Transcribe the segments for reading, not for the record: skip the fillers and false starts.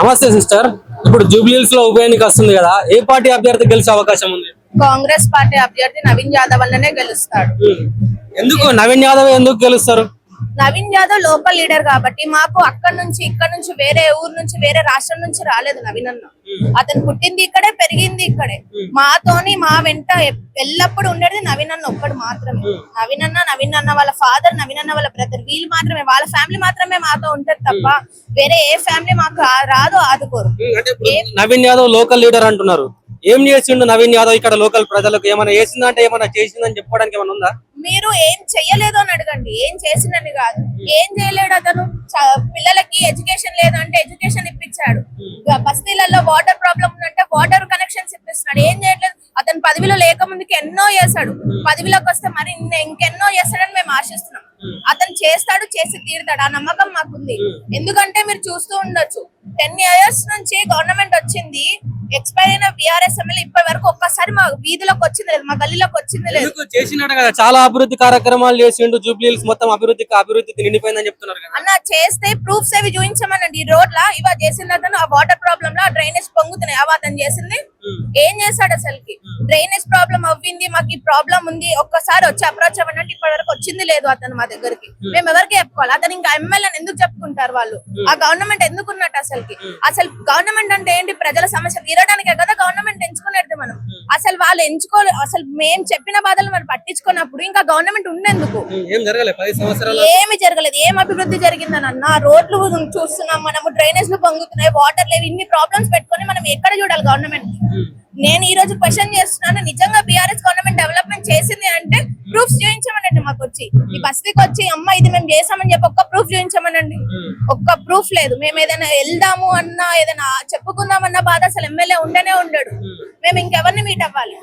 నమస్తే సిస్టర్. ఇప్పుడు జూబ్లీహిల్స్ లో ఉప ఎన్నిక వస్తుంది కదా, ఏ పార్టీ అభ్యర్థి గెలిచే అవకాశం ఉంది? కాంగ్రెస్ పార్టీ అభ్యర్థి నవీన్ యాదవ్ వల్లనే గెలుస్తాడు. ఎందుకు నవీన్ యాదవ్ ఎందుకు గెలుస్తారు? నవీన్ యాదవ్ లోకల్ లీడర్ కాబట్టి మాకు అక్కడ నుంచి ఇక్కడ నుంచి వేరే ఊరు నుంచి వేరే రాష్ట్రం నుంచి రాలేదు నవీన్ అన్న. అతను పుట్టింది ఇక్కడే పెరిగింది ఇక్కడే. మాతోని మా వెంట ఎల్లప్పుడు ఉండేది నవీన్ అన్న ఒక్కడు మాత్రమే. నవీన్ అన్న వాళ్ళ ఫాదర్, నవీన్ అన్న వాళ్ళ బ్రదర్, వీళ్ళు మాత్రమే, వాళ్ళ ఫ్యామిలీ మాత్రమే మాతో ఉంటది తప్ప వేరే ఏ ఫ్యామిలీ మాకు రాదు, ఆదుకోరు. నవీన్ యాదవ్ లోకల్ లీడర్ అంటున్నారు. ఏం చేసిండు నవీన్ యాదవ్ ఇక్కడ లోకల్ ప్రజలకు? ఏమైనా చేసిందంటే ఏమైనా చేసిందని చెప్పుకోవడానికి ఏమైనా ఉందా? మీరు ఏం చెయ్యలేదు అని అడగండి. ఏం చేసిందని కాదు, ఏం చేయలేడు అతను. పిల్లలకి ఎడ్యుకేషన్ లేదంటే ఎడ్యుకేషన్ ఇప్పించాడు. బస్తీలలో వాటర్ ప్రాబ్లం ఉందంటే వాటర్ కనెక్షన్స్ ఇప్పిస్తున్నాడు. ఏం చేయట్లేదు. అతను పదవిలో లేక ముందుకి ఎన్నో చేశాడు. పదవిలోకి వస్తే మరి ఇంకెన్నో చేస్తాడని మేము ఆశిస్తున్నాం. అతను చేస్తాడు, చేసి తీరుతాడు. ఆ నమ్మకం మాకుంది. ఎందుకంటే మీరు చూస్తూ ఉండొచ్చు, 10 years నుంచి గవర్నమెంట్ వచ్చింది, ఎక్స్పైర్ అయిన బీఆర్ఎస్ ఎమ్మెల్యే ఇప్పటి వరకు ఒక్కసారి మా వీధిలోకి వచ్చింది లేదు, మా గల్లీలోకి వచ్చింది లేదు. చేసినట్టు కదా, చాలా అభివృద్ధి కార్యక్రమాలు చేసిండు. జూబ్లీహిల్స్ మొత్తం అభివృద్ధికి నిండిపోయిందని చెప్తున్నారు కదా అన్న. చేస్తే ప్రూఫ్స్ ఏవి చూపించమనండి. ఈ రోడ్ లా ఇవా చేసింది అతను. ఆ వాటర్ ప్రాబ్లమ్ లో డ్రైనేజ్ పొంగుతున్నాయి, అవ అతను చేసింది. ఏం చేశాడు అసలుకి? డ్రైనేజ్ ప్రాబ్లం అవ్వింది, మాకు ఈ ప్రాబ్లం ఉంది, ఒక్కసారి వచ్చి అప్రోచ్ అవ్వనంటే ఇప్పటి వరకు వచ్చింది లేదు అతను మా దగ్గరికి. మేము ఎవరికి చెప్పుకోవాలి? అతను ఇంకా ఎమ్మెల్యేని ఎందుకు చెప్పుకుంటారు వాళ్ళు? ఆ గవర్నమెంట్ ఎందుకున్నట్టు అసలుకి? అసలు గవర్నమెంట్ అంటే ఏంటి? ప్రజల సమస్య తీరడానికే కదా గవర్నమెంట్ ఎంచుకునేది మనం. అసలు వాళ్ళు ఎంచుకోలేదు. అసలు మేము చెప్పిన బాధలు మనం పట్టించుకున్నప్పుడు ఇంకా గవర్నమెంట్ ఉండేందుకు? ఏమి జరగలేదు. ఏం అభివృద్ధి జరిగిందని అన్న? రోడ్లు చూస్తున్నాం మనము, డ్రైనేజ్ లు పొంగుతున్నాయి, వాటర్ లేవు. ఇన్ని ప్రాబ్లమ్స్ పెట్టుకుని మనం ఎక్కడ చూడాలి గవర్నమెంట్? నేను ఈ రోజు క్వశ్చన్ చేస్తున్నాను, నిజంగా బీఆర్ఎస్ గవర్నమెంట్ డెవలప్మెంట్ చేసింది అంటే ప్రూఫ్స్ చూపించమనండి. మాకు వచ్చి ఈ బస్తీకి వచ్చి అమ్మ ఇది మేము చేసామని చెప్పి ఒక్క ప్రూఫ్ చూపించమనండి. ఒక్క ప్రూఫ్ లేదు. మేము ఏదైనా వెళ్దాము అన్నా, ఏదైనా చెప్పుకుందామన్న బాధ అసలు ఎమ్మెల్యే ఉండనే ఉండడు. మేము ఇంకెవరిని మీట్ అవ్వాలి?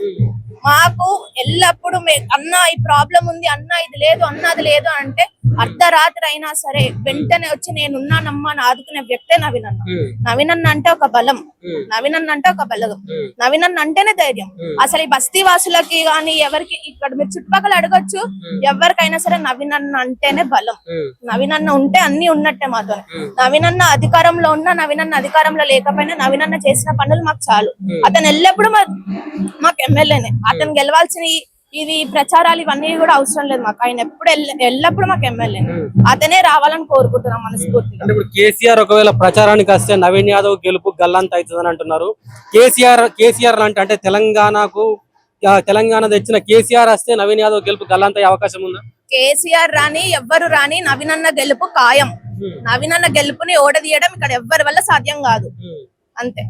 మాకు ఎల్లప్పుడు అన్న ఈ ప్రాబ్లం ఉంది, అన్న ఇది లేదు, అన్న అది లేదు అంటే అర్ధరాత్రి అయినా సరే వెంటనే వచ్చి నేను ఉన్నానమ్మా అని ఆదుకునే వ్యక్తే నవీన్ అన్న. నవీన్ అన్న అంటే ఒక బలం, నవీన్ అన్న అంటే ఒక బలగం, నవీన్ అన్న అంటేనే ధైర్యం. అసలు ఈ బస్తీ వాసులకి గాని ఎవరికి, ఇక్కడ మీరు చుట్టుపక్కల అడగొచ్చు, ఎవరికైనా సరే నవీన్ అన్న అంటేనే బలం. నవీన్ అన్న ఉంటే అన్ని ఉన్నట్టే మాతో. నవీన్ అన్న అధికారంలో ఉన్నా, నవీన్ అన్న అధికారంలో లేకపోయినా నవీన్ అన్న చేసిన పనులు మాకు చాలు. అతను ఎల్లప్పుడు మాకు ఎమ్మెల్యేనే. అతను గెలవాల్సిన ఇది ప్రచారాలు ఇవన్నీ కూడా అవసరం లేదు మాకు. ఆయన ఎప్పుడు ఎల్లప్పుడు మాకు ఎమ్మెల్యే. అతనే రావాలని కోరుకుంటున్నాం మనస్ఫూర్తిగా. కేసీఆర్ ఒకవేళ ప్రచారానికి వస్తే నవీన్ యాదవ్ గెలుపు గల్లంత అవుతుందని అంటున్నారు. కేసీఆర్ అంటే తెలంగాణ తెచ్చిన కేసీఆర్ వస్తే నవీన్ యాదవ్ గెలుపు గల్లంత అవకాశం ఉందా? కేసీఆర్ రాని ఎవ్వరు రాని నవీన్ అన్న గెలుపు ఖాయం. నవీన్ అన్న గెలుపుని ఓడదీయడం ఇక్కడ ఎవ్వరి వల్ల సాధ్యం కాదు. అంతే.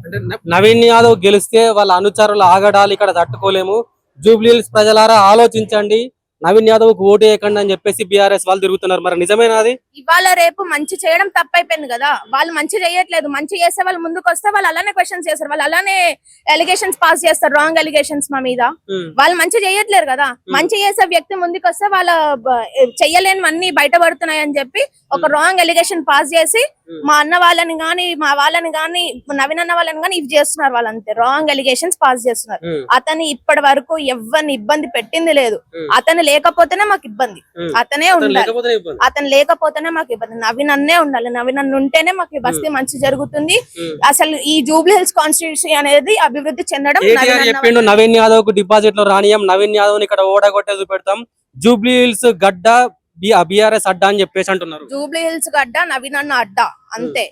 నవీన్ యాదవ్ గెలిస్తే వాళ్ళ అనుచరుల ఆగడాలు ఇక్కడ తట్టుకోలేము. జూబ్లీహిల్స్ ప్రజలారా ఆలోచించండి, నవీన్ యాదవ్ కు ఓటు వేయకండి అని చెప్పేసి బీఆర్ఎస్ వాళ్ళు తిరుగుతున్నారు. మరి నిజమేనా అది? ఇవాళ రేపు మంచి చేయడం తప్పైపోయింది కదా. వాళ్ళు మంచి చేయట్లేదు. మంచి చేసే వాళ్ళు ముందుకు వస్తే వాళ్ళు అలానే క్వశ్చన్స్ చేస్తారు, వాళ్ళు అలానే ఎలిగేషన్స్ పాస్ చేస్తారు, రాంగ్ ఎలిగేషన్స్ మా మీద. వాళ్ళు మంచి చేయట్లేరు కదా. మంచి చేసే వ్యక్తి ముందుకు వస్తే వాళ్ళ చెయ్యలేనివన్నీ బయటపడుతున్నాయి అని చెప్పి ఒక రాంగ్ ఎలిగేషన్ పాస్ చేసి మా అన్న వాళ్ళని గాని, మా వాళ్ళని గాని, నవీన్ అన్న వాళ్ళని గాని ఇవి చేస్తున్నారు. వాళ్ళంతే రాంగ్ ఎలిగేషన్స్ పాస్ చేస్తున్నారు. అతను ఇప్పటి వరకు ఎవరిని ఇబ్బంది పెట్టింది లేదు. అతను లేకపోతేనే మాకు ఇబ్బంది, అతనే ఉండాలి. అతను లేకపోతేనే మాకు ఇబ్బంది. నవీన్ అన్నే ఉండాలి. నవీన్ అన్న ఉంటేనే మాకు ఈ బస్తీ మంచి జరుగుతుంది. అసలు ఈ జూబ్లీహిల్స్ కాన్స్టిట్యూన్సీ అనేది అభివృద్ధి చెందడం. నవీన్ యాదవ్ కు డిపాజిట్ లో రానియం, నవీన్ యాదవ్ ఇక్కడ ఓడగొట్టే చూపెడతాం, జూబ్లీహిల్స్ గడ్డ బీఆర్ఎస్ అడ్డా అని చెప్పేసి అంటున్నారు. జూబ్లీహిల్స్ గడ్డ నవీన్ అన్న అడ్డా అంతే.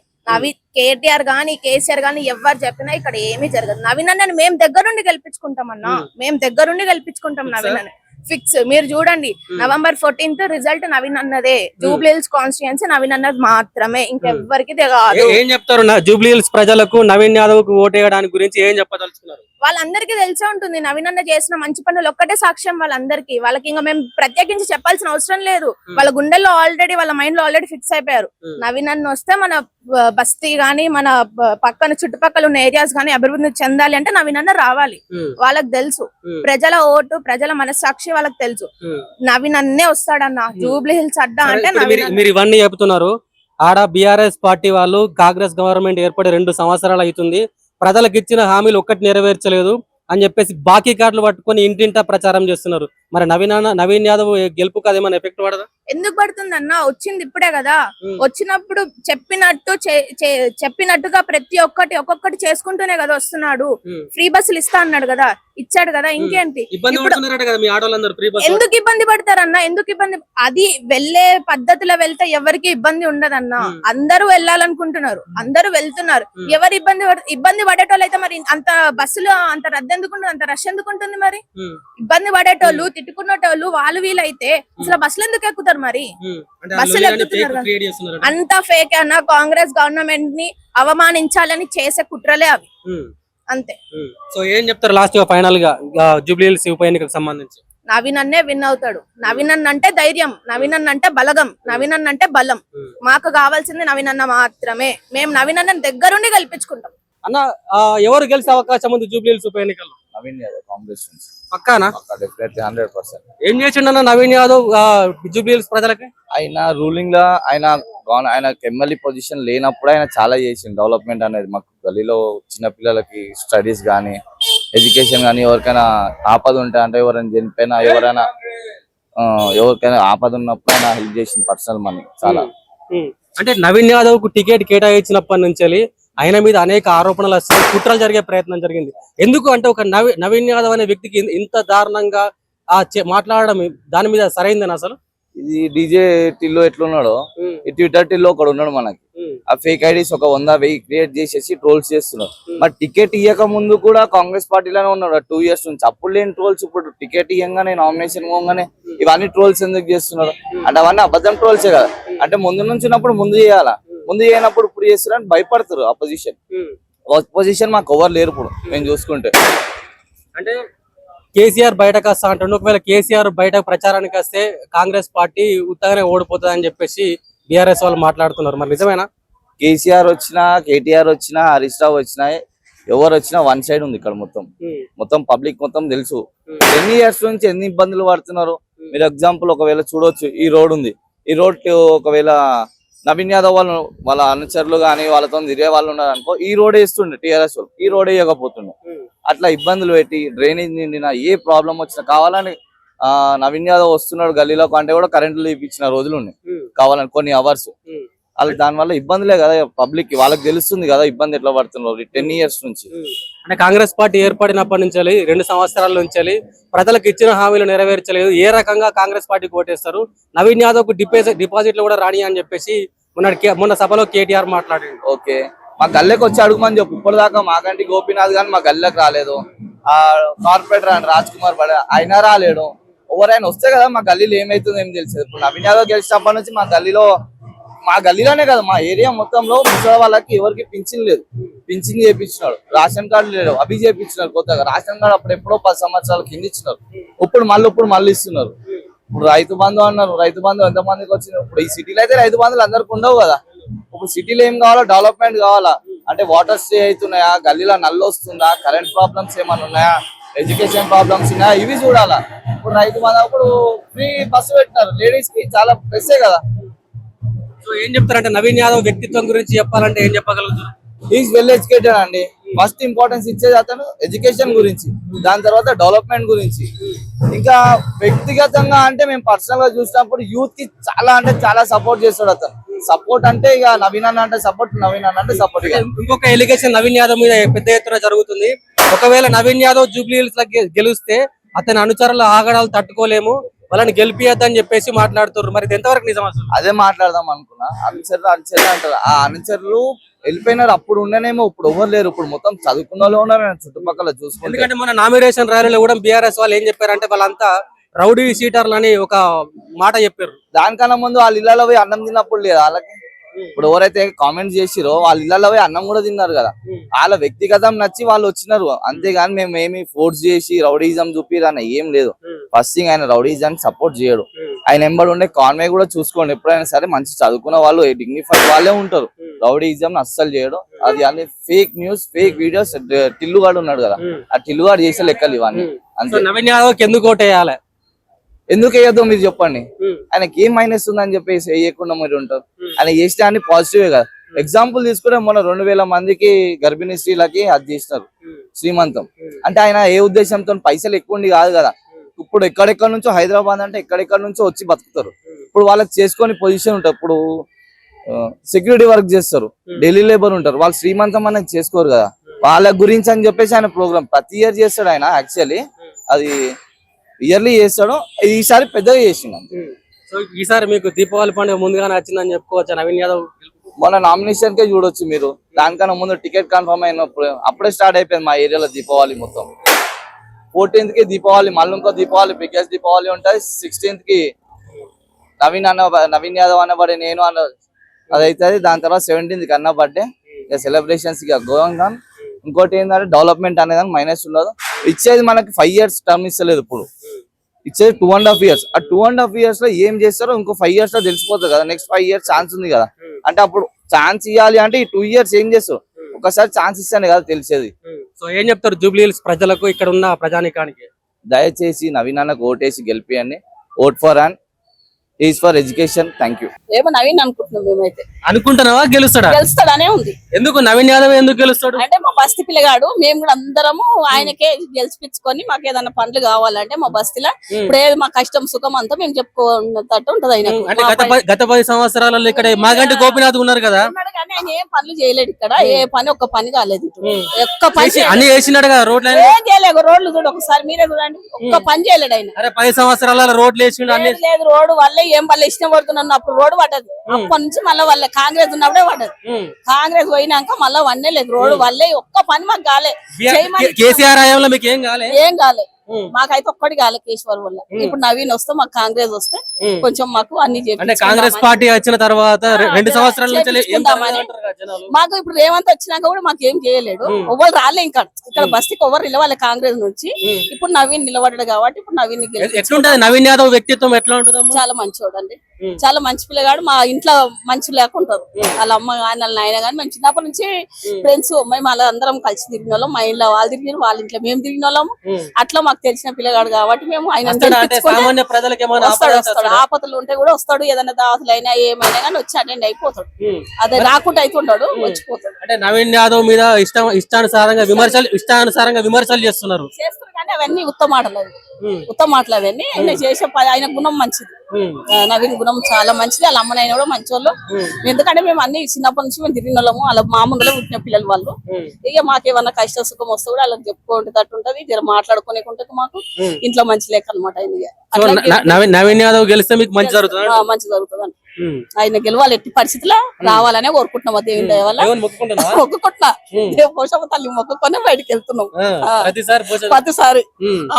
కేటీఆర్ గాని కేసీఆర్ గాని ఎవరు చెప్పినా ఇక్కడ ఏమీ జరగదు. నవీన్ అన్నని మేము దగ్గరుండి గెలిపించుకుంటామన్నా, మేము దగ్గరుండి గెలిపించుకుంటాం. నవీన్ అన్న ఫిక్స్. మీరు చూడండి, November 14th రిజల్ట్ నవీన్ అన్నదే. జూబ్లీహిల్స్ కాన్స్టిట్యుయెన్సీ నవీన్ అన్నది మాత్రమే, ఇంకెవ్వరికి కాదు. ఏం చెప్తారు జూబ్లీహిల్స్ ప్రజలకు నవీన్ యాదవ్ కు ఓటేయడానికి గురించి ఏం చెప్పదలుచుకున్నారు? వాళ్ళందరికీ తెలిసే ఉంటుంది. నవీన్ అన్న చేసిన మంచి పనులు ఒక్కటే సాక్ష్యం వాళ్ళందరికీ. వాళ్ళకి ఇంకా మేము ప్రత్యేకించి చెప్పాల్సిన అవసరం లేదు. వాళ్ళ గుండెల్లో ఆల్రెడీ, వాళ్ళ మైండ్ లో ఆల్రెడీ ఫిక్స్ అయిపోయారు. నవీన్ అన్న వస్తే మన బస్తీ గాని, మన పక్కన చుట్టుపక్కల ఉన్న ఏరియాస్ గాని అభివృద్ధి చెందాలి అంటే నవీన్ అన్న రావాలి. వాళ్ళకి తెలుసు, ప్రజల ఓటు, ప్రజల మనస్సాక్షి వాళ్ళకి తెలుసు. నవీన్ అన్నే వస్తాడన్న. జూబ్లీహిల్స్ అడ్డా అంటే మీరు ఇవన్నీ చెప్తున్నారు. ఆడ బీఆర్ఎస్ పార్టీ వాళ్ళు కాంగ్రెస్ గవర్నమెంట్ ఏర్పడి 2 సంవత్సరాలు అవుతుంది, ప్రజలకు ఇచ్చిన హామీలు ఒక్కటి నెరవేర్చలేదు అని చెప్పేసి బాకీ కార్డులు పట్టుకొని ఇంటింటా ప్రచారం చేస్తున్నారు. మరి నవీన్ యాదవ్ గెలుపుకి అదేమైనా ఎఫెక్ట్ పడదా? ఎందుకు పడుతుంది అన్న? వచ్చింది ఇప్పుడే కదా. వచ్చినప్పుడు చెప్పినట్టుగా ప్రతి ఒక్కొక్కటి చేసుకుంటూనే కదా వస్తున్నాడు. ఫ్రీ బస్సులు ఇస్తా అన్నాడు కదా, ఇచ్చాడు కదా. ఇంకేంటి ఎందుకు ఇబ్బంది పడతారన్న? ఎందుకు ఇబ్బంది? అది వెళ్లే పద్ధతిలో వెళ్తే ఎవరికి ఇబ్బంది ఉండదన్న. అందరూ వెళ్ళాలనుకుంటున్నారు, అందరూ వెళ్తున్నారు. ఎవరు ఇబ్బంది పడేటోళ్ళు అయితే మరి అంత బస్సులు అంత రద్దు ఎందుకుంటుంది, అంత రష్ ఎందుకుంటుంది? మరి ఇబ్బంది పడేటోళ్ళు తిట్టుకునేటోళ్ళు వాళ్ళు వీలైతే అసలు బస్సులు ఎందుకు ఎక్కుతారు? మరి బస్సులు ఎక్కుతున్నారు. అంతా ఫేక్ అన్న. కాంగ్రెస్ గవర్నమెంట్ ని అవమానించాలని చేసే కుట్రలే అవి, అంతే. సో ఏం చెప్తారు లాస్ట్ గా ఫైనల్ గా జూబ్లీ హిల్స్ ఉప ఎన్నికకు సంబంధించి? నవీన్ అన్నే విన్ అవుతాడు. నవీన్ అన్న అంటే ధైర్యం, నవీన్ అన్న అంటే బలగం, నవీన్ అన్న అంటే బలం. మాకు కావాల్సింది నవీన్ అన్న మాత్రమే. మేము నవీన్ అన్న దగ్గరుండి గెలిపించుకుంటాం. అన్న ఎవరు గెలిచే అవకాశం ఉంది జూబ్లీ హిల్స్ ఉప ఎన్నికల్లో? నవీన్ యాదవ్ కాంగ్రెస్ నుంచి పక్కానా? డెఫినెట్లీ 100%. ఏం చేసిండన్న నవీన్ యాదవ్ జూబ్లీ హిల్స్ ప్రజలకి? ఆయన రూలింగ్ లా ఆయన ఎమ్మెల్యే పొజిషన్ లేనప్పుడు ఆయన చాలా చేసిండు డెవలప్మెంట్ అనేది. మాకు గలీలో చిన్న పిల్లలకి స్టడీస్ గానీ ఎడ్యుకేషన్ గానీ, ఎవరికైనా ఆపద ఉంటే అంటే ఎవరైనా చనిపోయినా ఎవరికైనా ఆపద ఉన్నప్పుడు ఆయన హెల్ప్ చేసింది పర్సనల్ మనీ చాలా. అంటే నవీన్ యాదవ్ కు టికెట్ కేటాయించినప్పటి నుంచి ఆయన మీద అనేక ఆరోపణలు వస్తాయి, కుట్రలు జరిగే ప్రయత్నం జరిగింది. ఎందుకు అంటే ఒక నవీన్ యాదవ్ అనే వ్యక్తికి ఇంత దారుణంగా మాట్లాడడం దాని మీద సరైందని అసలు? ఇది డీజే టిల్లో ఎట్లున్నాడో ఈ ట్విట్టర్ టిల్లో ఒకడు ఉన్నాడు మనకి. ఆ ఫేక్ ఐడీస్ ఒక 100,000 క్రియేట్ చేసేసి ట్రోల్స్ చేస్తున్నాడు. మరి టికెట్ ఇయ్యక ముందు కూడా కాంగ్రెస్ పార్టీలోనే ఉన్నాడు 2 years నుంచి. అప్పుడు లేని ట్రోల్స్ ఇప్పుడు టికెట్ ఇయ్యంగానే నామినేషన్ పోగానే ఇవన్నీ ట్రోల్స్ ఎందుకు చేస్తున్నారు అంటే అవన్నీ అబద్ధం ట్రోల్సే కదా. అంటే ముందు నుంచి ఉన్నప్పుడు ముందు చేయాలా, ముందు చేయనప్పుడు ఇప్పుడు చేస్తారని భయపడతారు అపోజిషన్. మాకు ఎవరు లేరు ఇప్పుడు మేము చూసుకుంటే. అంటే కేసీఆర్ బయటకు వస్తా అంటుండే, ఒకవేళ కేసీఆర్ బయటకు ప్రచారానికి వస్తే కాంగ్రెస్ పార్టీ ఉత్తగానే ఓడిపోతుంది అని చెప్పేసి బీఆర్ఎస్ వాళ్ళు మాట్లాడుతున్నారు. మరి నిజమేనా? కేసీఆర్ వచ్చినా, కేటీఆర్ వచ్చినా, హరీష్ రావు వచ్చినా, ఎవరు వచ్చినా వన్ సైడ్ ఉంది ఇక్కడ. మొత్తం పబ్లిక్ మొత్తం తెలుసు 10 years నుంచి ఎన్ని ఇబ్బందులు పడుతున్నారు. మీరు ఎగ్జాంపుల్ ఒకవేళ చూడొచ్చు, ఈ రోడ్ ఉంది. ఈ రోడ్ ఒకవేళ నవీన్ యాదవ్ వాళ్ళ అనుచరులు గానీ వాళ్ళతో తిరిగే వాళ్ళు ఉన్నారు అనుకో, ఈ రోడ్ వేస్తుండే టీఆర్ఎస్ వాళ్ళు, ఈ రోడ్ వేయకపోతుండే. అట్లా ఇబ్బందులు పెట్టి డ్రైనేజ్ నిండినా ఏ ప్రాబ్లం వచ్చినా కావాలని నవీన్ యాదవ్ వస్తున్నాడు గల్లీలో అంటే కూడా కరెంట్లు ఇప్పించిన రోజులు ఉన్నాయి కావాలని కొన్ని అవర్స్. వాళ్ళకి దానివల్ల ఇబ్బందులే కదా పబ్లిక్, వాళ్ళకి తెలుస్తుంది కదా ఇబ్బంది ఎట్లా పడుతున్నారు 10 years నుంచి. అంటే కాంగ్రెస్ పార్టీ ఏర్పడినప్పటి నుంచి 2 సంవత్సరాల నుంచి ప్రజలకు ఇచ్చిన హామీలు నెరవేర్చలేదు. ఏ రకంగా కాంగ్రెస్ పార్టీకి ఓటేస్తారు? నవీన్ యాదవ్ కు డిపాజిట్లు కూడా రాని అని చెప్పేసి మొన్న సభలో కేటీఆర్ మాట్లాడారు. ఓకే, మా గల్లెకి వచ్చి అడుగుమని చెప్పు. ఇప్పటిదాకా మాకంటి గోపీనాథ్ గాని మా గల్లెకి రాలేదు. ఆ కార్పొరేటర్ అని రాజ్ కుమార్ బడే అయినా రాలేడు. ఎవరైనా వస్తే కదా మా గల్లీలో ఏమైతుందో ఏం తెలిసేది. ఇప్పుడు నవీన్ యాదవ్ గెలిచినప్పటి నుంచి మా గల్లీలోనే కదా మా ఏరియా మొత్తంలో ముసలి వాళ్ళకి ఎవరికి పింఛన్ లేదు. పింఛన్ చేయించినాడు. రేషన్ కార్డు లేదు, అవి చేయించినారు కొత్తగా. రేషన్ కార్డు అప్పుడు ఎప్పుడో 10 సంవత్సరాల కింద ఇచ్చినారు. ఇప్పుడు మళ్ళీ ఇస్తున్నారు. ఇప్పుడు రైతు బంధు అన్నారు. రైతు బంధు ఎంతమందికి వచ్చింది? ఇప్పుడు ఈ సిటీలో అయితే రైతు బంధులు అందరికి ఉండవు కదా. ఇప్పుడు సిటీలో ఏం కావాలా? డెవలప్మెంట్ కావాలా అంటే వాటర్ స్టే అవుతున్నాయా, గల్లీలో నల్లు వస్తుందా, కరెంట్ ప్రాబ్లమ్స్ ఏమైనా ఉన్నాయా, ఎడ్యుకేషన్ ప్రాబ్లమ్స్ ఉన్నాయా, ఇవి చూడాలా. ఇప్పుడు రైతు బంధు అప్పుడు ఫ్రీ బస్సు పెట్టినారు లేడీస్ కి, చాలా ప్లస్సే కదా. సో ఏం చెప్తారంటే నవీన్ యాదవ్ వ్యక్తిత్వం గురించి చెప్పాలంటే ఏం చెప్పగలుగుతారు? ఈజ్ వెల్ ఎడ్యుకేటెడ్ అండి. ఫస్ట్ ఇంపార్టెన్స్ ఇచ్చేది అతను ఎడ్యుకేషన్ గురించి, దాని తర్వాత డెవలప్మెంట్ గురించి. ఇంకా వ్యక్తిగతంగా అంటే మేము పర్సనల్ గా చూసినప్పుడు యూత్ కి చాలా సపోర్ట్ చేస్తాడు అతను. సపోర్ట్ అంటే ఇక నవీన్ అన్న అంటే సపోర్ట్, నవీన్ అన్న అంటే సపోర్ట్. ఇంకొక ఎలిగేషన్ నవీన్ యాదవ్ మీద పెద్ద ఎత్తున జరుగుతుంది. ఒకవేళ నవీన్ యాదవ్ జూబ్లీ హిల్స్ గెలిస్తే అతని అనుచరుల ఆగడాలు తట్టుకోలేము, వాళ్ళని గెలిపియద్దని చెప్పేసి మాట్లాడుతున్నారు. మరి ఎంతవరకు నిజం అసలు? అదే మాట్లాడదాం అనుకున్నా. అనుచరులు అంటారు. ఆ అనుచరులు వెళ్ళిపోయినారు. అప్పుడు ఉండనేమో, ఇప్పుడు ఎవరు లేరు. ఇప్పుడు మొత్తం చదువుకున్న వాళ్ళు ఉన్నారు చుట్టుపక్కల చూసుకుంటే. ఎందుకంటే మన నామినేషన్ ర్యాలీలో కూడా బీఆర్ఎస్ వాళ్ళు ఏం చెప్పారంటే వాళ్ళంతా రౌడీ షీటర్లు అని ఒక మాట చెప్పారు. దానికన్నా ముందు వాళ్ళ ఇళ్లలో పోయి అన్నం తిన్నప్పుడు లేదు వాళ్ళకి. ఇప్పుడు ఎవరైతే కామెంట్ చేసిరో వాళ్ళ ఇళ్లలో పోయి అన్నం కూడా తిన్నారు కదా. వాళ్ళ వ్యక్తిగతం నచ్చి వాళ్ళు వచ్చినారు. అంతేగాని మేము ఏమి ఫోర్స్ చేసి రౌడీజం చూపిరన్న ఏం లేదు. ఫస్ట్ థింగ్ ఆయన రౌడీజం సపోర్ట్ చేయడు. ఆయన ఎంబడి ఉండే కాన్వే కూడా చూసుకోండి. ఎప్పుడైనా సరే మంచి చదువుకున్న వాళ్ళు, డిగ్నిఫైడ్ వాళ్ళే ఉంటారు. రౌడీజం అస్సలు చేయడు. అది అన్ని ఫేక్ న్యూస్, ఫేక్ వీడియోస్. టిల్లుగాడు ఉన్నాడు కదా, ఆ టిల్లుగాడు చేసే లెక్కలు ఇవన్నీ. అంతే. నవీన్ యాదవ్ ఎందుకు ఓటేయాలి? ఎందుకు వేయద్దు మీరు చెప్పండి. ఆయనకి ఏం మైనస్ ఉందని చెప్పేసి వేయకుండా మీరు ఉంటారు. ఆయన చేస్తే అన్ని పాజిటివే కదా. ఎగ్జాంపుల్ తీసుకుంటే మొన్న 2,000 మందికి గర్భిణీ స్త్రీలకి అది చేసినారు శ్రీమంతం. అంటే ఆయన ఏ ఉద్దేశంతో, పైసలు ఎక్కువ కాదు కదా. ఇప్పుడు ఇప్పుడు ఎక్కడెక్కడ నుంచో హైదరాబాద్ అంటే ఎక్కడెక్కడ నుంచో వచ్చి బతుకుతారు. ఇప్పుడు వాళ్ళకి చేసుకొని పొజిషన్ ఉంటుంది. ఇప్పుడు సెక్యూరిటీ వర్క్ చేస్తారు, ఢిల్లీ లేబర్ ఉంటారు, వాళ్ళు శ్రీమంతం అనేది చేసుకోరు కదా. వాళ్ళ గురించి అని చెప్పేసి ఆయన ప్రోగ్రామ్ ప్రతి ఇయర్ చేస్తాడు ఆయన. యాక్చువల్లీ అది ఇయర్లీ చేస్తాడు, ఈసారి పెద్దగా చేసిండు. సో ఈసారి మీకు దీపావళి పండుగ ముందుగానే వచ్చిందని చెప్పుకోవచ్చు. నవీన్ యాదవ్ మొన్న నామినేషన్ కే చూడొచ్చు మీరు. దానికన్నా ముందు టికెట్ కన్ఫర్మ్ అయినప్పుడు అప్పుడే స్టార్ట్ అయిపోయింది మా ఏరియాలో దీపావళి మొత్తం. 14th కి దీపావళి, మళ్ళీ ఇంకో దీపావళి, బిగ్గెస్ట్ దీపావళి ఉంటుంది. 16th కి నవీన్ యాదవ్ అన్న బర్త్డే, నేను అన్న అదైతుంది. దాని తర్వాత 17th కి అన్న బర్త్డే. ఇక సెలబ్రేషన్స్ ఇక గోయింగ్ ఆన్. ఇంకోటి ఏంటంటే డెవలప్మెంట్ అనేది మైనస్ ఉండదు. ఇచ్చేది మనకి 5 years టర్మ్ ఇస్తలేదు, ఇప్పుడు ఇచ్చేది 2.5 years. ఆ 2.5 years లో ఏం చేస్తారో ఇంకో 5 years లో తెలిసిపోతుంది కదా. నెక్స్ట్ 5 years ఛాన్స్ ఉంది కదా. అంటే అప్పుడు ఛాన్స్ ఇవ్వాలి అంటే ఈ 2 years ఏం చేస్తావు, ఒకసారి ఛాన్స్ ఇస్తానే కదా తెలిసేది. సో ఏం చెప్తారు జూబ్లీ హిల్స్ ప్రజలకు, ఇక్కడ ఉన్న ప్రజానికానికి? దయచేసి నవీన్ అన్నకు ఓటేసి గెలిపియండి. Vote for and is for education. Thank you. ఏమో నవీన్ అనుకుంటున్నాం మేమైతే. అనుకుంటున్నావా గెలుస్తాడా? గెలుస్తాడనే ఉంది. ఎందుకు నవీన్ యాదవ్ ఎందుకు గెలుస్తాడు అంటే మా బస్తీ పిల్లగాడు, మేము కూడా అందరము ఆయనకే గెలిచిపించుకొని మాకు ఏదైనా పనులు కావాలంటే మా బస్తీలో ఇప్పుడు ఏది మా కష్టం సుఖం అంతా మేము చెప్పుకున్నట్టు ఉంటది ఆయనకు. అంటే గత 10 సంవత్సరాలలో ఇక్కడ మాగంటి గోపీనాథ్ ఉన్నారు కదా, ఉన్నాడు కానీ ఆయన ఏం పనులు చేయలేడు. ఇక్కడ ఏ పని ఒక్క పని కాలేదు. ఒక్క పని అన్ని చేసినాడు కదా. రోడ్లు ఏం చేయలేదు. రోడ్లు చూడు ఒకసారి మీరే చూడండి, ఒక్క పని చేయలేడు ఆయన. అరే 10 సంవత్సరాల రోడ్లు వేసిండు అన్ని. లేదు రోడ్డు వల్లే ఏం వల్ల ఇష్టం పడుతున్నాను. అప్పుడు రోడ్డు పడ్డది, అప్పటి నుంచి మళ్ళీ వాళ్ళ కాంగ్రెస్ ఉన్నప్పుడే పడ్డది. కాంగ్రెస్ పోయినాక మళ్ళీ వన్నే లేదు. రోడ్డు వల్లే ఒక్క పని మాకు కాలే. కేసీఆర్ హయాంలో మీకు ఏం కాలే? ఏం కాలే మాకైతే ఒక్కటి కాలే కేసీఆర్ వల్ల. ఇప్పుడు నవీన్ వస్తే మాకు కాంగ్రెస్ వస్తే కొంచెం మాకు అన్ని అంటే కాంగ్రెస్ పార్టీ వచ్చిన తర్వాత 2 సంవత్సరాల నుంచి మాకు ఇప్పుడు రేవంత్ వచ్చినాక కూడా మాకు ఏం చేయలేడు. ఎవరు రాలే ఇంకా ఇక్కడ బస్తీకి ఎవరు నిలవాలి కాంగ్రెస్ నుంచి. ఇప్పుడు నవీన్ నిలబడ్డాడు కాబట్టి ఇప్పుడు నవీన్ ఎట్లుంటది నవీన్ యాదవ్ వ్యక్తిత్వం ఎట్లా ఉంటుంది? చాలా మంచివాడు అండి, చాలా మంచి పిల్లగాడు. మా ఇంట్లో మంచి లేకుంటారు వాళ్ళ అమ్మ కానీ వాళ్ళ నాయన కానీ. మేము చిన్నప్పటి నుంచి ఫ్రెండ్స్, మేము అలా అందరం కలిసి తిరిగిన వాళ్ళం. మా ఇంట్లో వాళ్ళు తిరిగిన వాళ్ళ ఇంట్లో మేము తిరిగిన వాళ్ళము. అట్లా మాకు తెలిసిన పిల్లగాడు కాబట్టి మేము ఆయన వస్తాడు. ఆపదలు ఉంటే కూడా వస్తాడు. ఏదైనా దావతులు అయినా ఏమైనా కానీ వచ్చి అటెండ్ అయిపోతాడు. అదే రాకుండా అయితుంటాడు, వచ్చిపోతాడు. అంటే నవీన్ యాదవ్ మీద ఇష్టానుసారంగా విమర్శలు చేస్తున్నారు కానీ అవన్నీ ఉత్తమ మాటలు అవన్నీ. ఆయన చేసే ఆయన గుణం మంచిది. నవీన్ గుణం చాలా మంచిది. వాళ్ళ అమ్మనైనా కూడా మంచి వాళ్ళు. ఎందుకంటే మేము అన్ని చిన్నప్పటి నుంచి మేము తిరిగిన వాళ్ళము. వాళ్ళ మామూలుగా పుట్టిన పిల్లలు వాళ్ళు. ఇక మాకేమన్నా కష్ట సుఖం వస్తే కూడా వాళ్ళకి చెప్పుకుంటూ ఉంటది. జర మాట్లాడుకునే ఉంటది. మాకు ఇంట్లో మంచి లేక అనమాట. నవీన్ యాదవ్ గెలిస్తే మీకు మంచి జరుగుతుంది? మంచి జరుగుతుంది అండి. ఆయన గెలవాలి, ఎట్టి పరిస్థితిలో రావాలనే కోరుకుంటున్నాం. దేవుని దయ వల్ల మొక్కుకుంటున్నా. తల్లి మొక్కుకొని బయటకు వెళ్తున్నాం ప్రతిసారి.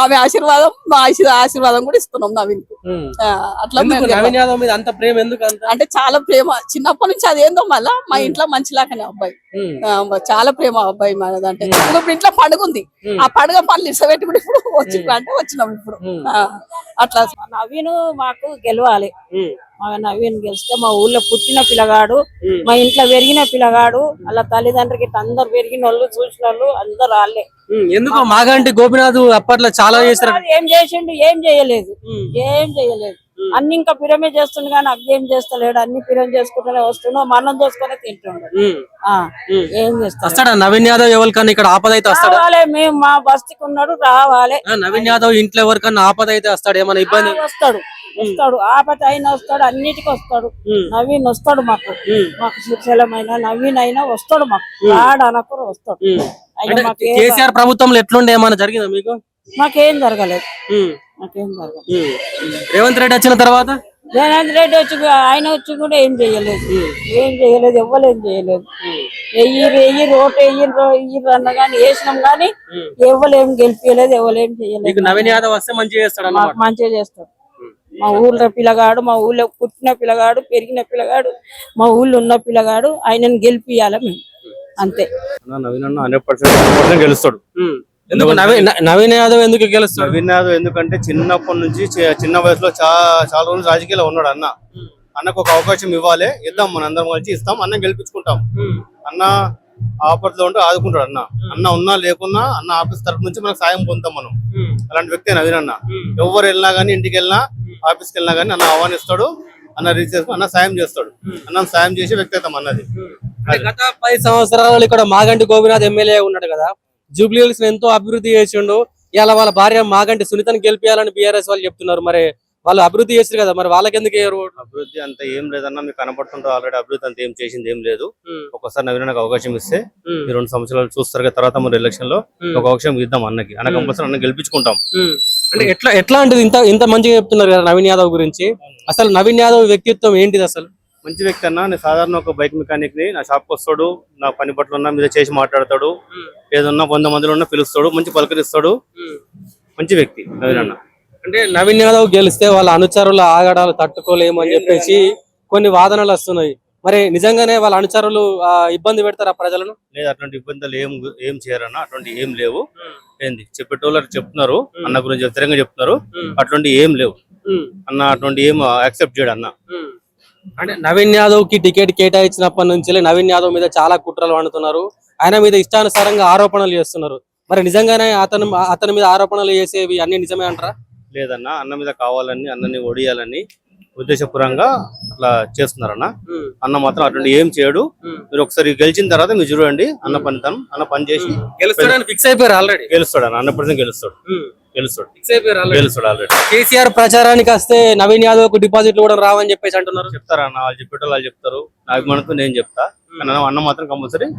ఆమె ఆశీర్వాదం, మా ఆశీర్వాదం కూడా ఇస్తున్నాం నవీన్ కు. అట్లా నవీన్ యాదవ్ మీద అంత ప్రేమ ఎందుకు? అంటే చాలా ప్రేమ చిన్నప్పటి నుంచి. అదేందో మళ్ళా మా ఇంట్లో మంచిలాగానే అబ్బాయి, చాలా ప్రేమ అబ్బాయి మనదంటే. ఇప్పుడు ఇంట్లో పండుగ ఉంది, ఆ పండుగ పనులు ఇష్టపెట్టి కూడా ఇప్పుడు అంటే వచ్చినాం ఇప్పుడు. అట్లా నవీన్ మాకు గెలవాలి. నవీన్ గెలిస్తే మా ఊళ్ళో పుట్టిన పిల్లగాడు, మా ఇంట్లో పెరిగిన పిల్లగాడు, వాళ్ళ తల్లిదండ్రులకి అందరు పెరిగిన వాళ్ళు, చూసిన వాళ్ళు అందరు వాళ్ళే. ఎందుకు మాగంటి గోపీనాథ్ అప్పట్లో చాలా చేస్తారు? ఏం చేసిండు? ఏం చేయలేదు. అన్ని ఇంకా పిరమే చేస్తుండే కానీ అవి ఏం చేస్తలేడు. అన్ని పిరం చేసుకుంటూనే వస్తున్నాడు, మనం చేసుకునే తింటుండే. ఏం చేస్తాడు నవీన్ యాదవ్? ఎవరికన్నా ఇక్కడ ఆపద అయితే వస్తాడు? మేము మా బస్తీకి ఉన్నాడు, రావాలి. నవీన్ యాదవ్ ఇంట్లో ఎవరికన్నా ఆపద అయితే వస్తాడు? ఏమైనా ఇబ్బంది? వస్తాడు, ఆపద అయినా వస్తాడు, అన్నిటికీ వస్తాడు. నవీన్ వస్తాడు మాకు శిక్షలమైన నవీన్ అయినా వస్తాడు మాకు. ఆడనకు వస్తాడు. కేసీఆర్ ప్రభుత్వంలో ఎట్లుండే? ఏమైనా జరిగిందా మీకు? మాకేం జరగలేదు. రేవంత్ రెడ్డి వచ్చిన తర్వాత? రేవంత్ రెడ్డి వచ్చి ఆయన వచ్చి కూడా ఏం చేయలేదు. ఎవ్వరు ఏం చేయలేదు. వెయ్యి రోడ్డు వెయ్యి అన్న గానీ వేసినాం గానీ ఎవ్వరు ఏం గెలిపించలేదు, ఎవరు ఏం చేయలేదు. నవీన్ యాదవ్ వస్తే మంచిగా చేస్తాడు, మంచిగా చేస్తాడు. మా ఊళ్ళో పిల్లగాడు, మా ఊళ్ళో పుట్టిన పిల్లగాడు, పెరిగిన పిల్లగాడు, మా ఊళ్ళో ఉన్న పిల్లగాడు, ఆయనను గెలిపియాలి మేము, అంతే. నవీన్ అన్న 100% గెలుస్తాడు. నవీన్ యాదవ్ ఎందుకు గెలుస్తాడు? నవీన్ యాదవ్ ఎందుకంటే చిన్నప్పటి నుంచి చిన్న వయసులో చాలా రోజులు రాజకీయాల్లో ఉన్నాడు. అన్నకు ఒక అవకాశం ఇవ్వాలి, ఇద్దాం, మన అందరం కలిసి ఇస్తాం, అన్న గెలిపించుకుంటాం. అన్న ఆపత్తిలో ఉంటే ఆదుకుంటాడు. అన్న ఉన్నా లేకున్నా అన్న ఆఫీస్ తరఫు నుంచి మనకు సాయం పొందుతాం మనం. అలాంటి వ్యక్తి నవీన్ అన్న. ఎవరు వెళ్ళినా గానీ, ఇంటికి వెళ్ళినా, ఆఫీస్కి వెళ్ళినా గానీ అన్న ఆహ్వానిస్తాడు, అన్న రీచ్ చేసుకుని అన్న సాయం చేస్తాడు. అన్న సాయం చేసే వ్యక్తి అవుతాం అన్నది. గత 10 సంవత్సరాలు ఇక్కడ మాగంటి గోపీనాథ్ ఎమ్మెల్యే ఉన్నాడు కదా, జూబ్లీ హిల్స్ ఎంతో అభివృద్ధి చేసిండు. ఇలా వాళ్ళ భార్య మాగంటి సునీతను గెలిపియాలని బీఆర్ఎస్ వాళ్ళు చెప్తున్నారు. మరి వాళ్ళు అభివృద్ధి చేశారు కదా, మరి వాళ్ళకి ఎందుకు వేయరు? అభివృద్ధి అంత ఏం లేదన్నా మీకు కనపడుతుంటారు. ఆల్రెడీ అభివృద్ధి అంత ఏం చేసింది ఏం లేదు. ఒకసారి నవీనకు అవకాశం ఇస్తే ఈ 2 సంవత్సరాలు చూస్తారు కదా, తర్వాత మరి ఎలక్షన్ లో ఒక అవకాశం ఇద్దాం అన్నకి. అన్న కంపల్సరీ అన్న గెలిపించుకుంటాం. అంటే ఎట్లా అంటే ఇంత మంచిగా చెప్తున్నారు కదా నవీన్ యాదవ్ గురించి. అసలు నవీన్ యాదవ్ వ్యక్తిత్వం ఏంటిది అసలు? మంచి వ్యక్తి అన్న. నేను సాధారణ ఒక బైక్ మెకానిక్ ని. నా షాప్కి వస్తాడు, నా పని పట్ల ఉన్న మీద చేసి మాట్లాడతాడు, ఏదన్నా 100 మందిలో ఉన్నా పిలుస్తాడు, మంచి పలకరిస్తాడు. మంచి వ్యక్తి నవీన్ అన్న. అంటే నవీన్ యాదవ్ గెలిస్తే వాళ్ళ అనుచరుల ఆగడాలు తట్టుకోలేము అని చెప్పేసి కొన్ని వాదనలు వస్తున్నాయి. మరి నిజంగానే వాళ్ళ అనుచరులు ఇబ్బంది పెడతారా ప్రజలను? లేదు, అటువంటి ఇబ్బందులు ఏం చేయరన్న. అటువంటి ఏం లేవు. ఏంది చెప్పేటోళ్ళు చెప్తున్నారు, అన్న గురించి వ్యతిరేకంగా చెప్తున్నారు. అటువంటి ఏం లేవు అన్న. అటువంటి ఏం యాక్సెప్ట్ చేయడు అన్న. అంటే నవీన్ యాదవ్ కి టికెట్ కేటాయించినప్పటి నుంచి నవీన్ యాదవ్ మీద చాలా కుట్రలు వండుతున్నారు. ఆయన మీద ఇష్టానుసారంగా ఆరోపణలు చేస్తున్నారు. మరి నిజంగానే అతని మీద ఆరోపణలు చేసేవి అన్ని నిజమే అంటారా? లేదన్న, అన్న మీద కావాలని, అన్నని ఒడియాలని ఉద్దేశపూర్వకంగా అట్లా చేస్తున్నారన్న. అన్న మాత్రం అటువంటి ఏం చేయడు. మీరు ఒకసారి గెలిచిన తర్వాత మీరు చూడండి అన్న పనితనం. అన్న పని చేసి గెలుస్తాడని ఫిక్స్ అయిపోయారు ఆల్రెడీ. గెలుస్తాడు అన్న. 100% గెలుస్తాడు. గెలుస్తాడు ఆల్రెడీ. కేసీఆర్ ప్రచారానికి వస్తే నవీన్ యాదవ్ కు డిపాజిట్లు కూడా రావని చెప్పేసి అంటున్నారు. చెప్తారన్న, వాళ్ళు చెప్పేటోళ్ళు వాళ్ళు చెప్తారు. నా అభిమానంతో నేను చెప్తా. అన్న మాత్రం కంపల్సరీ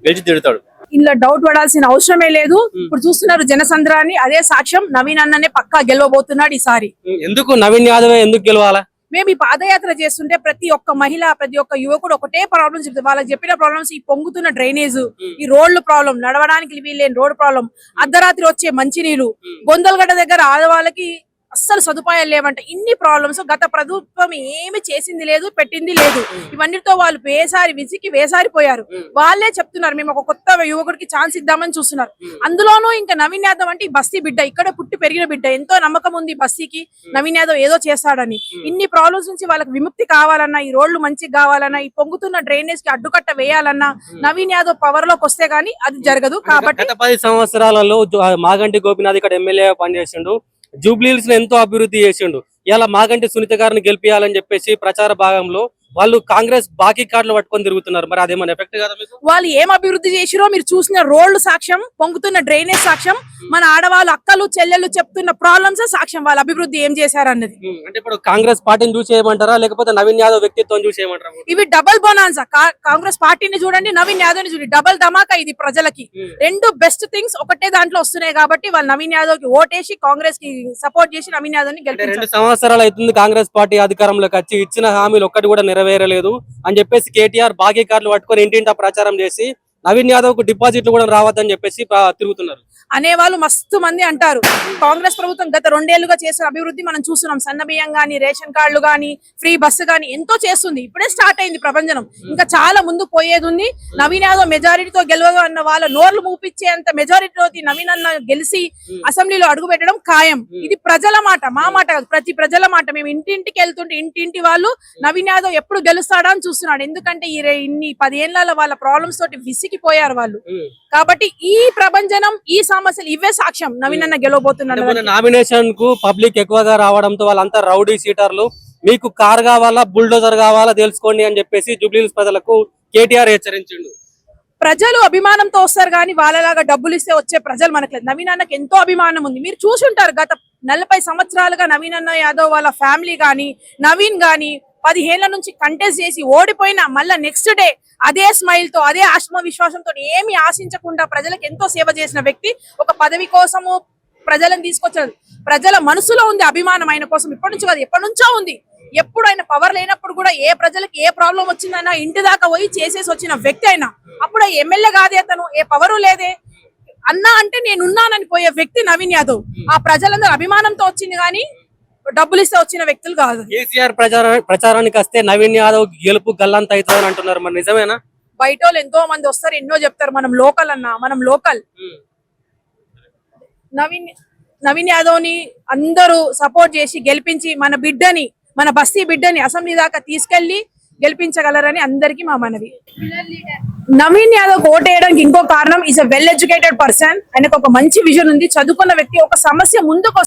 గెలిచి తిడతాడు. ఇందులో డౌట్ పడాల్సిన అవసరమే లేదు. ఇప్పుడు చూస్తున్నారు జనసంద్రాన్ని, అదే సాక్ష్యం. నవీన్ అన్ననే పక్కా గెలవబోతున్నాడు ఈసారి. ఎందుకు నవీన్ యాదవ్ ఎందుకు గెలవాలా? మేము ఈ పాదయాత్ర చేస్తుంటే ప్రతి ఒక్క మహిళ, ప్రతి ఒక్క యువకుడు ఒకటే ప్రాబ్లమ్స్ చెప్తారు. వాళ్ళకి చెప్పిన ప్రాబ్లమ్స్ ఈ పొంగుతున్న డ్రైనేజ్, ఈ రోడ్లు ప్రాబ్లం, నడవడానికి వీల్లేని రోడ్ ప్రాబ్లం, అర్ధరాత్రి వచ్చే మంచినీళ్ళు, గొందలగడ్డ దగ్గర ఆడవాళ్ళకి అస్సలు సదుపాయాలు లేవంట. ఇన్ని ప్రాబ్లమ్స్ గత ప్రభుత్వం ఏమి చేసింది లేదు, పెట్టింది లేదు. ఇవన్నిటితో వాళ్ళు వేసారిపోయారు. వాళ్ళే చెప్తున్నారు మేము ఒక కొత్త యువకుడికి ఛాన్స్ ఇద్దామని చూస్తున్నారు. అందులోనూ ఇంకా నవీన్ యాదవ్ అంటే ఈ బస్తీ బిడ్డ, ఇక్కడ పుట్టి పెరిగిన బిడ్డ. ఎంతో నమ్మకం ఉంది బస్తీకి నవీన్ యాదవ్ ఏదో చేస్తాడని. ఇన్ని ప్రాబ్లమ్స్ నుంచి వాళ్ళకి విముక్తి కావాలన్నా, ఈ రోడ్లు మంచిగా కావాలన్నా, ఈ పొంగుతున్న డ్రైనేజ్ కి అడ్డుకట్ట వేయాలన్నా నవీన్ యాదవ్ పవర్ లోకి వస్తే గానీ అది జరగదు. కాబట్టి గత 10 సంవత్సరాలలో మాగంటి గోపీనాథ్ ఇక్కడ ఎమ్మెల్యే పనిచేసిండు, జూబ్లీహిల్స్ లో ఎంతో అభివృద్ధి చేసిండు. ఇలా మాగంటి సునీత గారిని గెలిపియాలని చెప్పేసి ప్రచార భాగంలో వాళ్ళు కాంగ్రెస్ బాకీ కార్డులు పట్టుకొని తిరుగుతున్నారు. మరి అదేమన్నా ఎఫెక్ట్ కదా మీకు? వాళ్ళు ఏం అభివృద్ధి చేసిరో మీరు చూసిన రోడ్లు సాక్ష్యం, పొంగుతున్న డ్రైనేజ్ సాక్ష్యం, మన ఆడవాళ్ళు అక్కలు చెల్లెలు చెప్తున్న ప్రాబ్లమ్స్ సాక్ష్యం. వాళ్ళ అభివృద్ధి ఏం చేశారన్నది. అంటే ఇప్పుడు కాంగ్రెస్ పార్టీని చూసి ఏమంటారా, లేకపోతే నవీన్ యాదవ్ వ్యక్తిత్వం చూసి ఏమంటారా? ఇవి డబుల్ బొనాన్సా. కాంగ్రెస్ పార్టీని చూడండి, నవీన్ యాదవ్ ని చూడండి. డబుల్ ధమాకా ఇది ప్రజలకి. రెండు బెస్ట్ థింగ్స్ ఒకటే దాంట్లో వస్తున్నాయి కాబట్టి వాళ్ళు నవీన్ యాదవ్ కి ఓటేసి కాంగ్రెస్ కి సపోర్ట్ చేసి నవీన్ యాదవ్ ని గెలిపించారు. 2 సంవత్సరాలు అవుతుంది కాంగ్రెస్ పార్టీ అధికారంలోకి వచ్చి, ఇచ్చిన హామీలు ఒక్కటి కూడా నెరవేరలేదు అని చెప్పేసి కేటీఆర్ బాకీ కార్డులు పట్టుకొని ఇంటింటా ప్రచారం చేసి నవీన్ యాదవ్ కు డిపాజిట్లు కూడా రావద్దని చెప్పేసి తిరుగుతున్నారు. అనేవాళ్ళు మస్తు మంది అంటారు. కాంగ్రెస్ ప్రభుత్వం గత 2 ఏళ్లుగా చేసిన అభివృద్ధి మనం చూస్తున్నాం. సన్న బియ్యం గానీ, రేషన్ కార్డులు గానీ, ఫ్రీ బస్సు గానీ ఎంతో చేస్తుంది. ఇప్పుడే స్టార్ట్ అయింది ప్రపంచం. ఇంకా చాలా ముందు పోయేది ఉంది. నవీన్ యాదవ్ మెజారిటీతో గెలవదు అన్న వాళ్ళ నోర్లు మూపించే అంత మెజారిటీతో నవీన్ అన్న గెలిచి అసెంబ్లీలో అడుగు పెట్టడం ఖాయం. ఇది ప్రజల మాట, మా మాట కాదు, ప్రతి ప్రజల మాట. మేము ఇంటింటికి వెళ్తుంటే ఇంటింటి వాళ్ళు నవీన్ యాదవ్ ఎప్పుడు గెలుస్తాడా అని చూస్తున్నాడు. ఎందుకంటే ఇన్ని 10 ఏళ్ల వాళ్ళ ప్రాబ్లమ్స్ తోటి విసిగిపోయారు వాళ్ళు. కాబట్టి ఈ ప్రభంజనం, ఈ సమస్యలు ఇవే సాక్ష్యం నవీన్ అన్న గెలవబోతున్నాడు. నామినేషన్ కు పబ్లిక్ ఎక్కువగా రావడంతో వాళ్ళంతా రౌడీ సీటర్లు, మీకు కార్ కావాలా, బుల్డోజర్ కావాలా తెలుసుకోండి అని చెప్పేసి జూబ్లీహిల్స్ ప్రజలకు కేటీఆర్ హెచ్చరించిండు. ప్రజలు అభిమానంతో వస్తారు కానీ వాళ్ళలాగా డబ్బులు ఇస్తే వచ్చే ప్రజలు మనకు. నవీన్ అన్నకి ఎంతో అభిమానం ఉంది. మీరు చూసుంటారు గత 40 సంవత్సరాలుగా నవీన్ అన్న యాదవ్ వాళ్ళ ఫ్యామిలీ గానీ, నవీన్ గానీ 10 ఏళ్ల నుంచి కంటెస్ట్ చేసి ఓడిపోయినా మళ్ళా నెక్స్ట్ డే అదే స్మైల్ తో, అదే ఆత్మవిశ్వాసంతో, ఏమి ఆశించకుండా ప్రజలకు ఎంతో సేవ చేసిన వ్యక్తి. ఒక పదవి కోసము ప్రజలను తీసుకొచ్చారు. ప్రజల మనసులో ఉంది అభిమానం ఆయన కోసం. ఇప్పటి నుంచి కాదు, ఎప్పటి నుంచో ఉంది. ఎప్పుడు ఆయన పవర్ లేనప్పుడు కూడా ఏ ప్రజలకు ఏ ప్రాబ్లం వచ్చిందైనా ఇంటి దాకా పోయి చేసేసి వచ్చిన వ్యక్తి అయినా. అప్పుడు ఎమ్మెల్యే కాదే అతను, ఏ పవరు లేదే. అన్నా అంటే నేనున్నానని పోయే వ్యక్తి నవీన్ యాదవ్. ఆ ప్రజలందరూ అభిమానంతో వచ్చింది కానీ డబ్బులు ఇస్తే వచ్చిన వ్యక్తులు కాదు. కేసీఆర్ ప్రచారానికి వస్తే నవీన్ యాదవ్ గెలుపు గల్లంత అవుతుందని అంటున్నారు. మరి నిజమేనా? బయట వాళ్ళు ఎంతో మంది వస్తారు, ఎన్నో చెప్తారు. మనం లోకల్ అన్నా, మనం లోకల్. నవీన్ యాదవ్ ని అందరూ సపోర్ట్ చేసి గెలిపించి మన బిడ్డని, మన బస్తీ బిడ్డని అసెంబ్లీ దాకా తీసుకెళ్లి గెలిపించగలరని అందరికీ మా మనవి. నవీన్ యాదవ్ ఓటేయడానికి ఇంకో కారణం, is a well educated person. ఆయనకు ఒక మంచి విజన్ ఉంది, చదువుకున్న వ్యక్తి. ఒక సమస్య ముందుకు